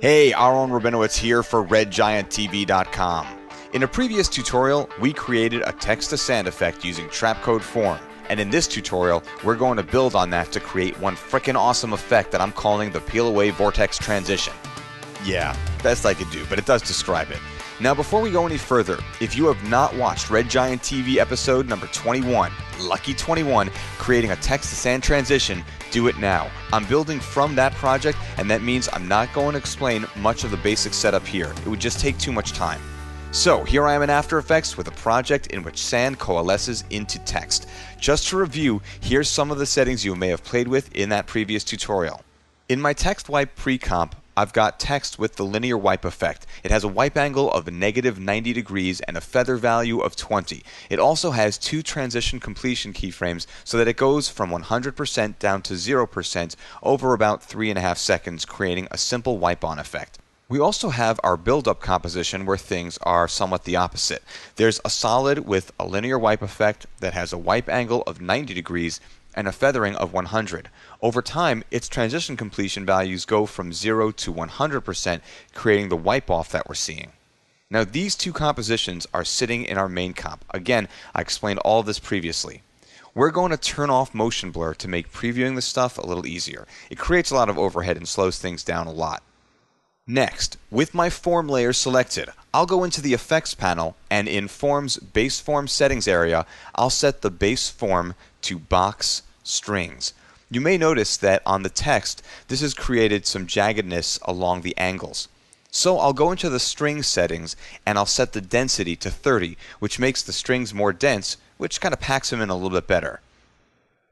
Hey, Aharon Rabinowitz here for RedGiantTV.com. In a previous tutorial, we created a text-to-sand effect using trapcode form. And in this tutorial, we're going to build on that to create one frickin' awesome effect that I'm calling the Peel Away Vortex Transition. Yeah, best I could do, but it does describe it. Now before we go any further, if you have not watched Red Giant TV episode number 21, Lucky 21, creating a text-to-sand transition, do it now. I'm building from that project, and that means I'm not going to explain much of the basic setup here. It would just take too much time. So here I am in After Effects with a project in which sand coalesces into text. Just to review, here's some of the settings you may have played with in that previous tutorial. In my text wipe pre-comp, I've got text with the linear wipe effect. It has a wipe angle of -90 degrees and a feather value of 20. It also has two transition completion keyframes so that it goes from 100% down to 0% over about 3.5 seconds, creating a simple wipe-on effect. We also have our build-up composition where things are somewhat the opposite. There's a solid with a linear wipe effect that has a wipe angle of 90 degrees and a feathering of 100. Over time, its transition completion values go from 0 to 100%, creating the wipe-off that we're seeing. Now these two compositions are sitting in our main comp. Again, I explained all of this previously. We're going to turn off motion blur to make previewing this stuff a little easier. It creates a lot of overhead and slows things down a lot. Next, with my form layer selected, I'll go into the effects panel, and in Form's base form settings area, I'll set the base form to box strings. You may notice that on the text, this has created some jaggedness along the angles. So I'll go into the string settings and I'll set the density to 30, which makes the strings more dense, which kind of packs them in a little bit better.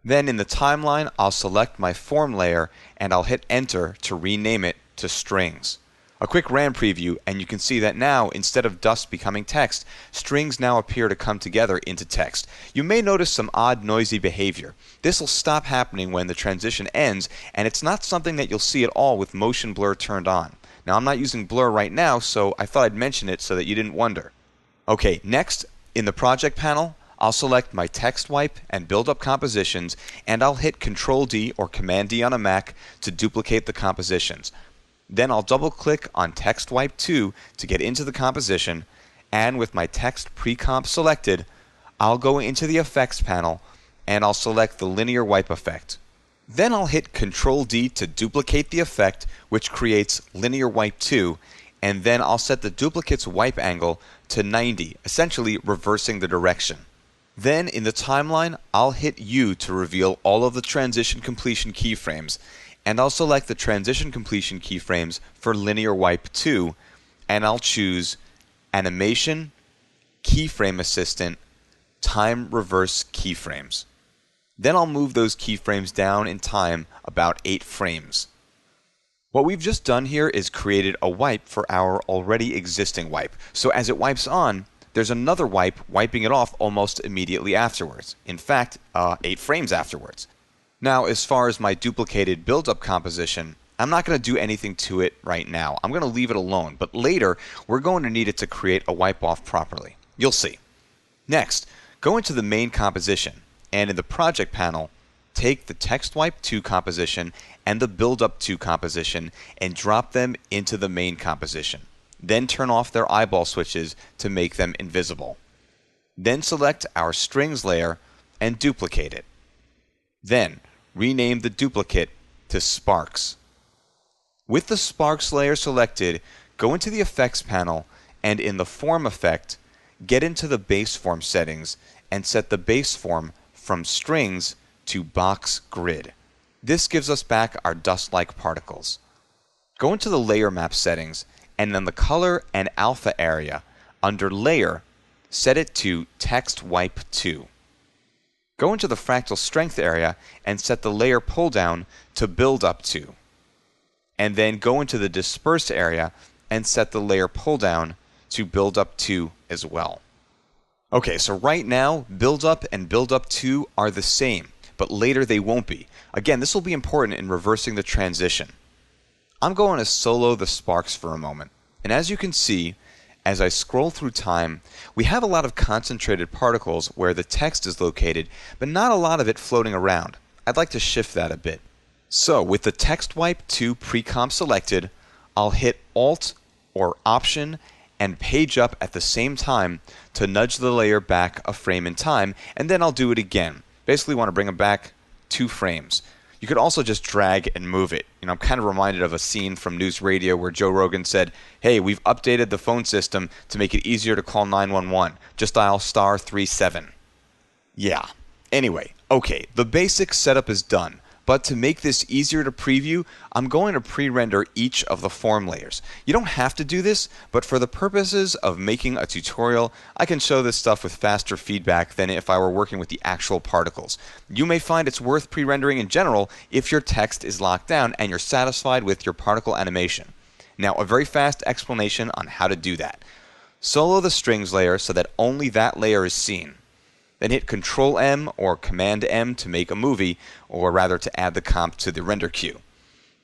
Then in the timeline, I'll select my form layer and I'll hit enter to rename it to strings. A quick RAM preview, and you can see that now, instead of dust becoming text, strings now appear to come together into text. You may notice some odd noisy behavior. This will stop happening when the transition ends, and it's not something that you'll see at all with motion blur turned on. Now I'm not using blur right now, so I thought I'd mention it so that you didn't wonder. Okay, next, in the project panel, I'll select my text wipe and build up compositions, and I'll hit Control D or Command D on a Mac to duplicate the compositions. Then I'll double click on Text Wipe 2 to get into the composition, and with my text pre-comp selected, I'll go into the effects panel and I'll select the linear wipe effect. Then I'll hit Control D to duplicate the effect, which creates linear wipe 2, and then I'll set the duplicate's wipe angle to 90, essentially reversing the direction. Then in the timeline, I'll hit U to reveal all of the transition completion keyframes, and I'll select the transition completion keyframes for linear wipe 2, and I'll choose Animation, Keyframe Assistant, Time Reverse Keyframes. Then I'll move those keyframes down in time about 8 frames. What we've just done here is created a wipe for our already existing wipe. So as it wipes on, there's another wipe wiping it off almost immediately afterwards. In fact, 8 frames afterwards. Now, as far as my duplicated build-up composition, I'm not going to do anything to it right now. I'm going to leave it alone, but later we're going to need it to create a wipe-off properly. You'll see. Next, go into the main composition, and in the project panel, take the text wipe 2 composition and the build-up 2 composition and drop them into the main composition. Then turn off their eyeball switches to make them invisible. Then select our strings layer and duplicate it. Then rename the duplicate to Sparks. With the Sparks layer selected, go into the effects panel and in the form effect, get into the base form settings and set the base form from strings to box grid. This gives us back our dust-like particles. Go into the layer map settings and in the color and alpha area, under layer, set it to text wipe 2. Go into the fractal strength area and set the layer pull down to build up 2. And then go into the disperse area and set the layer pull down to build up 2 as well. Okay, so right now, build up and build up 2 are the same, but later they won't be. Again, this will be important in reversing the transition. I'm going to solo the sparks for a moment. And as you can see, as I scroll through time, we have a lot of concentrated particles where the text is located, but not a lot of it floating around. I'd like to shift that a bit. So with the text wipe 2 pre-comp selected, I'll hit Alt or Option and page up at the same time to nudge the layer back a frame in time, and then I'll do it again. Basically want to bring them back 2 frames. You could also just drag and move it. I'm kind of reminded of a scene from News Radio where Joe Rogan said, "Hey, we've updated the phone system to make it easier to call 911. Just dial *37. Yeah. Anyway, okay, the basic setup is done. But to make this easier to preview, I'm going to pre-render each of the form layers. You don't have to do this, but for the purposes of making a tutorial, I can show this stuff with faster feedback than if I were working with the actual particles. You may find it's worth pre-rendering in general if your text is locked down and you're satisfied with your particle animation. Now, a very fast explanation on how to do that. Solo the strings layer so that only that layer is seen. Then hit Control-M or Command-M to make a movie, or rather to add the comp to the render queue.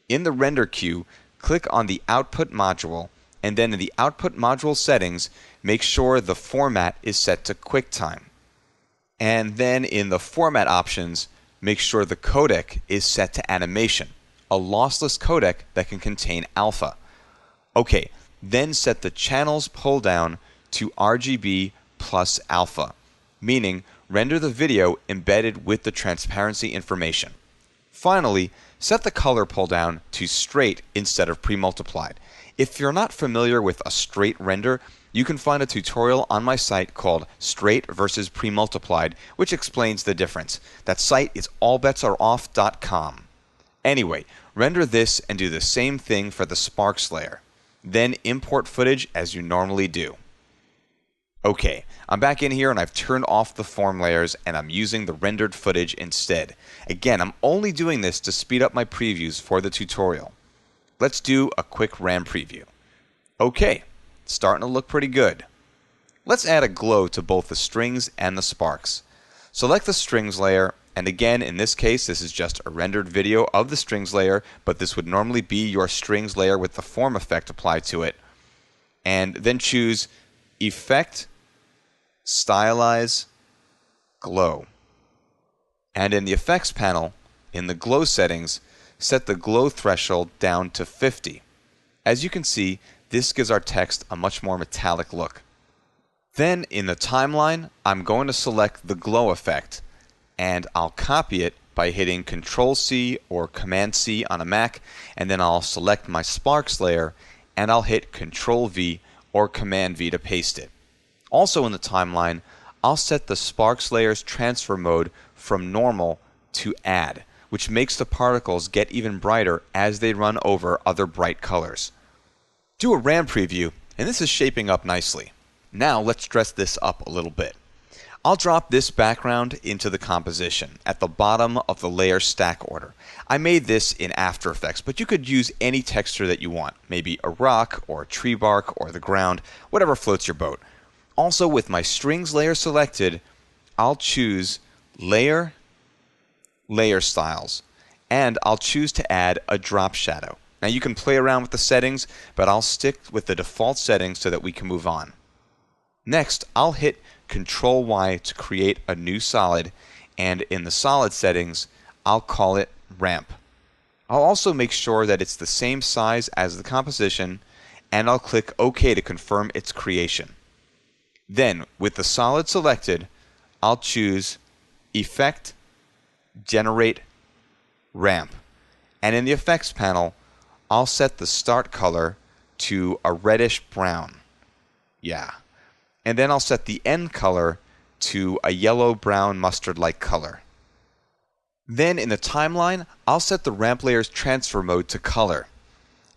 In the render queue, click on the Output module, and then in the Output module settings, make sure the format is set to QuickTime. And then in the Format options, make sure the codec is set to Animation, a lossless codec that can contain alpha. Okay, then set the Channels pull-down to RGB plus alpha, meaning render the video embedded with the transparency information. Finally, set the color pull down to straight instead of pre-multiplied. If you're not familiar with a straight render, you can find a tutorial on my site called Straight versus Pre-Multiplied, which explains the difference. That site is allbetsareoff.com. Anyway, render this and do the same thing for the sparks layer. Then import footage as you normally do. Okay, I'm back in here and I've turned off the form layers and I'm using the rendered footage instead. Again, I'm only doing this to speed up my previews for the tutorial. Let's do a quick RAM preview. Okay, it's starting to look pretty good. Let's add a glow to both the strings and the sparks. Select the strings layer, and again, in this case, this is just a rendered video of the strings layer, but this would normally be your strings layer with the form effect applied to it. And then choose Effect, Stylize, Glow. And in the effects panel, in the glow settings, set the glow threshold down to 50. As you can see, this gives our text a much more metallic look. Then in the timeline, I'm going to select the glow effect, and I'll copy it by hitting Control-C or Command-C on a Mac, and then I'll select my sparks layer, and I'll hit Control-V or Command-V to paste it. Also in the timeline, I'll set the sparks layer's transfer mode from normal to add, which makes the particles get even brighter as they run over other bright colors. Do a RAM preview, and this is shaping up nicely. Now let's dress this up a little bit. I'll drop this background into the composition at the bottom of the layer stack order. I made this in After Effects, but you could use any texture that you want, maybe a rock or a tree bark or the ground, whatever floats your boat. Also, with my strings layer selected, I'll choose Layer, Layer Styles, and I'll choose to add a drop shadow. Now you can play around with the settings, but I'll stick with the default settings so that we can move on. Next, I'll hit Control-Y to create a new solid, and in the solid settings, I'll call it Ramp. I'll also make sure that it's the same size as the composition, and I'll click OK to confirm its creation. Then, with the solid selected, I'll choose Effect, Generate, Ramp. And in the effects panel, I'll set the start color to a reddish brown. Yeah. And then I'll set the end color to a yellow-brown mustard-like color. Then in the timeline, I'll set the ramp layer's transfer mode to color.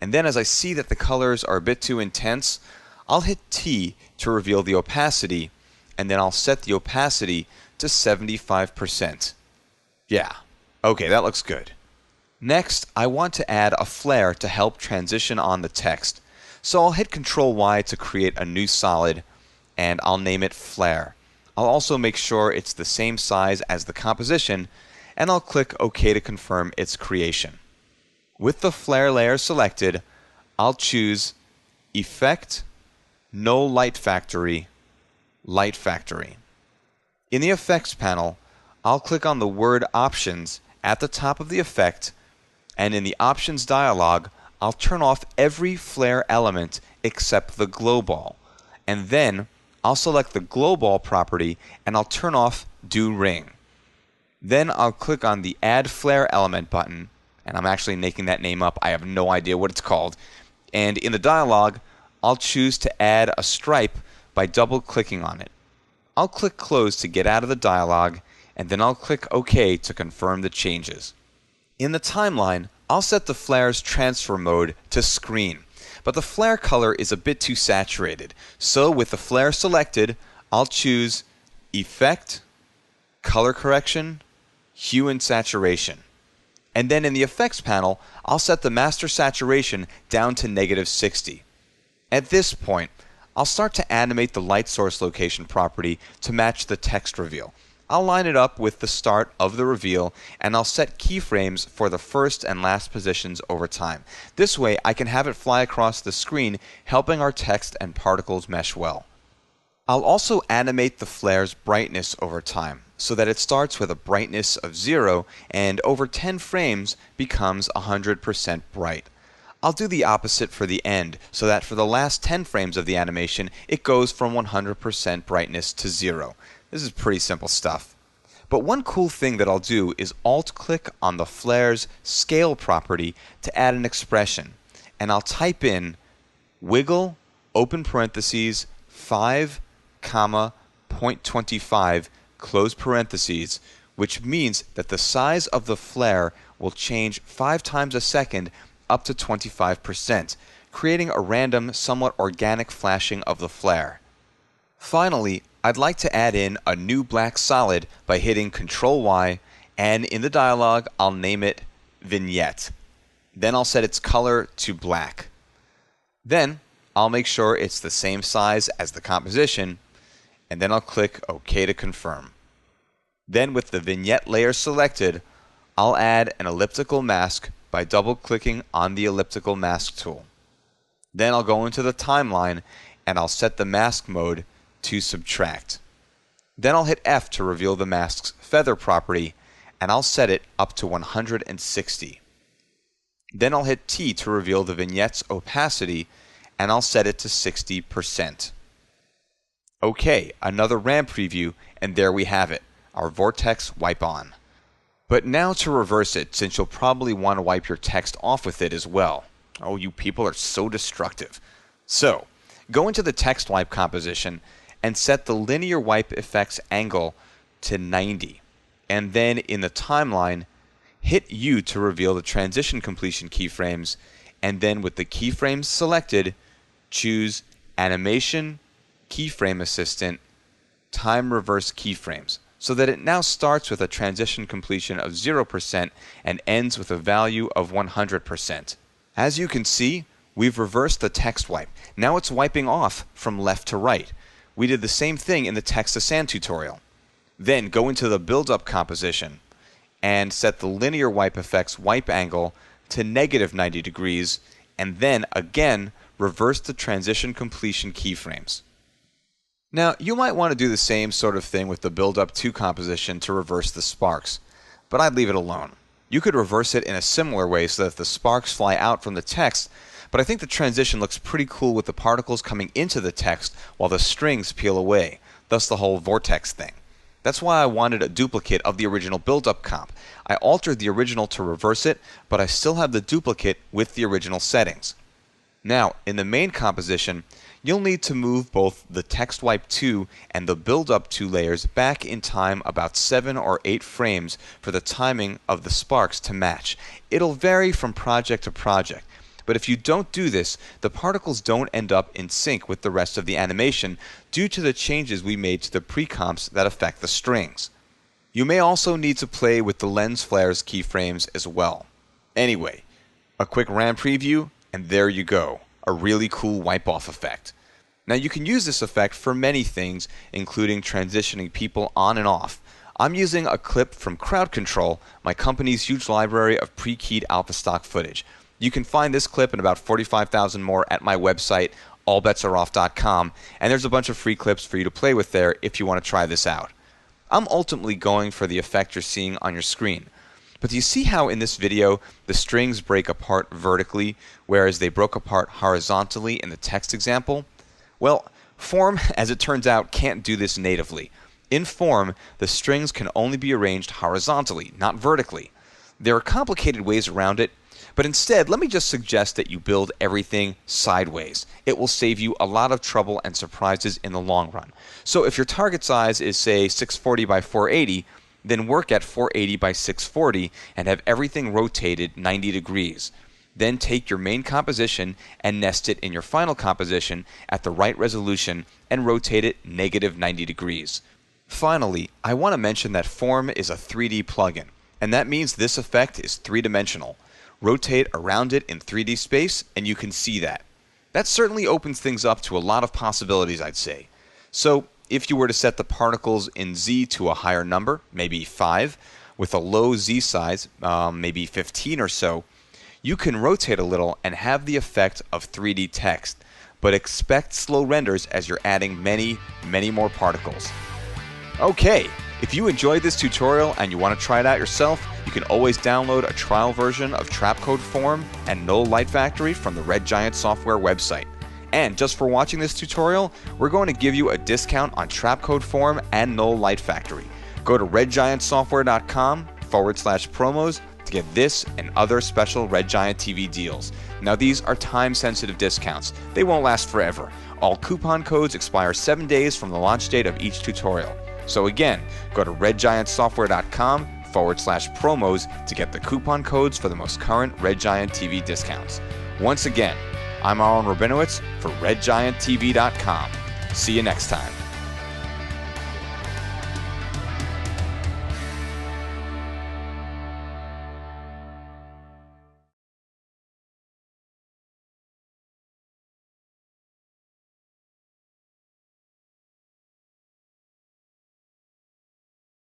And then as I see that the colors are a bit too intense, I'll hit T to reveal the opacity, and then I'll set the opacity to 75%. Yeah, okay, that looks good. Next, I want to add a flare to help transition on the text. So I'll hit Control-Y to create a new solid, and I'll name it Flare. I'll also make sure it's the same size as the composition, and I'll click OK to confirm its creation. With the flare layer selected, I'll choose Effect, No Light Factory, Light Factory. In the effects panel, I'll click on the word Options at the top of the effect, and in the Options dialog, I'll turn off every flare element except the glow ball. And then I'll select the glow ball property and I'll turn off do ring. Then I'll click on the add flare element button, and I'm actually making that name up. I have no idea what it's called. And in the dialog, I'll choose to add a stripe by double clicking on it. I'll click close to get out of the dialog, and then I'll click OK to confirm the changes. In the timeline, I'll set the flare's transfer mode to screen, but the flare color is a bit too saturated. So with the flare selected, I'll choose Effect, Color Correction, Hue and Saturation. And then in the Effects panel, I'll set the master saturation down to -60. At this point, I'll start to animate the light source location property to match the text reveal. I'll line it up with the start of the reveal, and I'll set keyframes for the first and last positions over time. This way, I can have it fly across the screen, helping our text and particles mesh well. I'll also animate the flare's brightness over time, so that it starts with a brightness of 0 and over 10 frames becomes 100% bright. I'll do the opposite for the end, so that for the last 10 frames of the animation, it goes from 100% brightness to 0. This is pretty simple stuff. But one cool thing that I'll do is Alt-click on the flare's scale property to add an expression, and I'll type in wiggle, open parentheses, 5, 0.25, close parentheses, which means that the size of the flare will change 5 times a second up to 25%, creating a random, somewhat organic flashing of the flare. Finally, I'd like to add in a new black solid by hitting Ctrl-Y, and in the dialog, I'll name it Vignette. Then I'll set its color to black. Then I'll make sure it's the same size as the composition, and then I'll click OK to confirm. Then with the vignette layer selected, I'll add an elliptical mask by double-clicking on the elliptical mask tool. Then I'll go into the timeline and I'll set the mask mode to subtract. Then I'll hit F to reveal the mask's feather property, and I'll set it up to 160. Then I'll hit T to reveal the vignette's opacity, and I'll set it to 60%. Okay, another RAM preview, and there we have it, our Vortex wipe on. But now to reverse it, since you'll probably want to wipe your text off with it as well. Oh, you people are so destructive. So, go into the text wipe composition and set the linear wipe effects angle to 90. And then in the timeline, hit U to reveal the transition completion keyframes, and then with the keyframes selected, choose Animation, Keyframe Assistant, Time Reverse Keyframes, so that it now starts with a transition completion of 0% and ends with a value of 100%. As you can see, we've reversed the text wipe. Now it's wiping off from left to right. We did the same thing in the text to sand tutorial. Then go into the build-up composition and set the linear wipe effects wipe angle to -90 degrees, and then again reverse the transition completion keyframes. Now, you might want to do the same sort of thing with the build-up to composition to reverse the sparks, but I'd leave it alone. You could reverse it in a similar way so that the sparks fly out from the text, but I think the transition looks pretty cool with the particles coming into the text while the strings peel away, thus the whole vortex thing. That's why I wanted a duplicate of the original build-up comp. I altered the original to reverse it, but I still have the duplicate with the original settings. Now, in the main composition, you'll need to move both the text wipe 2 and the build-up 2 layers back in time about 7 or 8 frames for the timing of the sparks to match. It'll vary from project to project, but if you don't do this, the particles don't end up in sync with the rest of the animation due to the changes we made to the pre-comps that affect the strings. You may also need to play with the lens flares keyframes as well. Anyway, a quick RAM preview, and there you go, a really cool wipe-off effect. Now you can use this effect for many things, including transitioning people on and off. I'm using a clip from Crowd Control, my company's huge library of pre-keyed alpha stock footage. You can find this clip and about 45,000 more at my website, allbetsareoff.com, and there's a bunch of free clips for you to play with there if you want to try this out. I'm ultimately going for the effect you're seeing on your screen. But do you see how in this video the strings break apart vertically, whereas they broke apart horizontally in the text example? Well, Form, as it turns out, can't do this natively. In Form, the strings can only be arranged horizontally, not vertically. There are complicated ways around it, but instead, let me just suggest that you build everything sideways. It will save you a lot of trouble and surprises in the long run. So if your target size is, say, 640 by 480, then work at 480 by 640 and have everything rotated 90 degrees. Then take your main composition and nest it in your final composition at the right resolution and rotate it -90 degrees. Finally, I want to mention that Form is a 3D plugin, and that means this effect is three-dimensional. Rotate around it in 3D space and you can see that. That certainly opens things up to a lot of possibilities, I'd say. So if you were to set the particles in Z to a higher number, maybe 5, with a low Z size, maybe 15 or so, you can rotate a little and have the effect of 3D text, but expect slow renders as you're adding many, many more particles. Okay, if you enjoyed this tutorial and you want to try it out yourself, you can always download a trial version of Trapcode Form and Null Light Factory from the Red Giant Software website. And just for watching this tutorial, we're going to give you a discount on Trapcode Form and Null Light Factory. Go to redgiantsoftware.com/promos to get this and other special Red Giant TV deals. Now these are time-sensitive discounts. They won't last forever. All coupon codes expire 7 days from the launch date of each tutorial. So again, go to redgiantsoftware.com/promos to get the coupon codes for the most current Red Giant TV discounts. Once again, I'm Aharon Rabinowitz for redgianttv.com. See you next time.